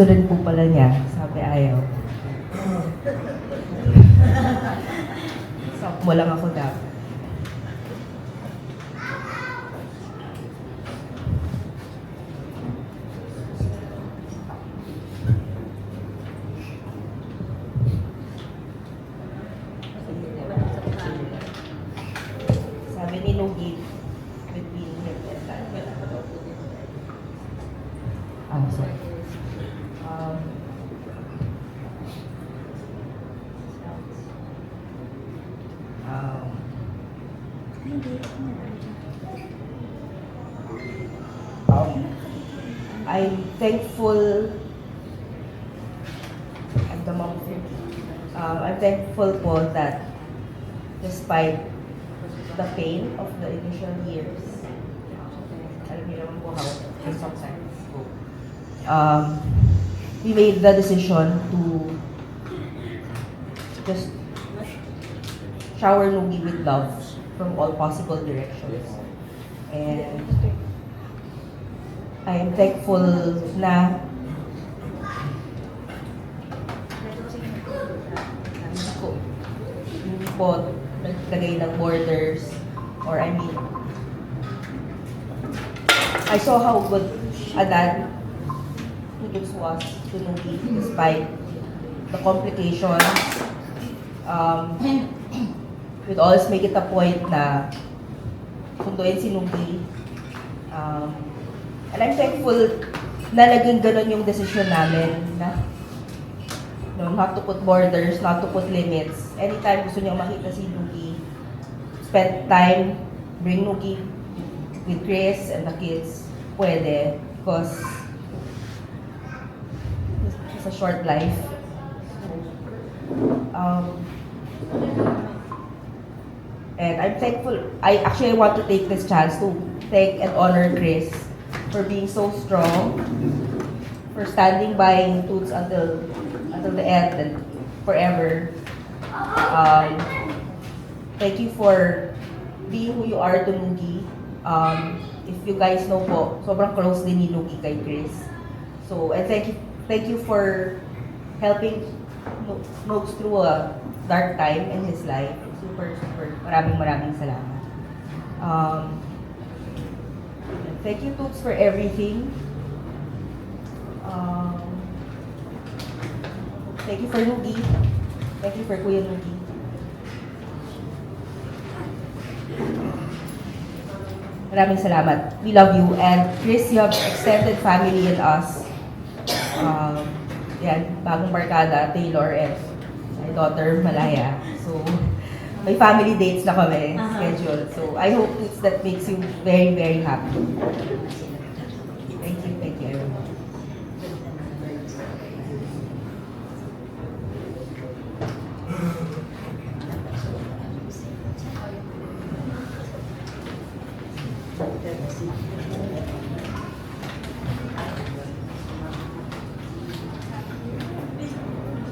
Gusto rin po pala niya. Sabi ayaw. Stop mo lang ako dapat. Sabi ni Nugi, between him and that. Sorry. I'm thankful. I'm the mom. I'm thankful po that despite the pain of the initial years, alam niyo naman po how it sometimes go. We made the decision to just shower Nugi with love from all possible directions. And I am thankful na hindi po naglagay ng borders, or I mean, I saw how good a dad Tudus was to Nugi despite the complications. We'd always make it a point na sunduin si Nugi. And I'm thankful na naging ganun yung decision namin na not to put borders, not to put limits. Anytime gusto niyo makita si Nugi, spend time, bring Nugi with Chris and the kids, pwede. Because it's a short life. And I'm thankful. I want to take this chance to thank and honor Chris for being so strong, for standing by Toots until the end and forever. Thank you for being who you are to Nugi. If you guys know po, sobrang close din ni Nugi kay Chris. So, and thank you for helping Nugs through a dark time in his life. Super. Maraming salamat. Thank you, Toots, for everything. Thank you for Nugi. Thank you for Kuya Nugi. Maraming salamat. We love you. And Chris, you have extended family in us. Yan, bagong barkada, Taylor and my daughter, Malaya. So, may family dates na kami scheduled. So, I hope that makes you very, very happy.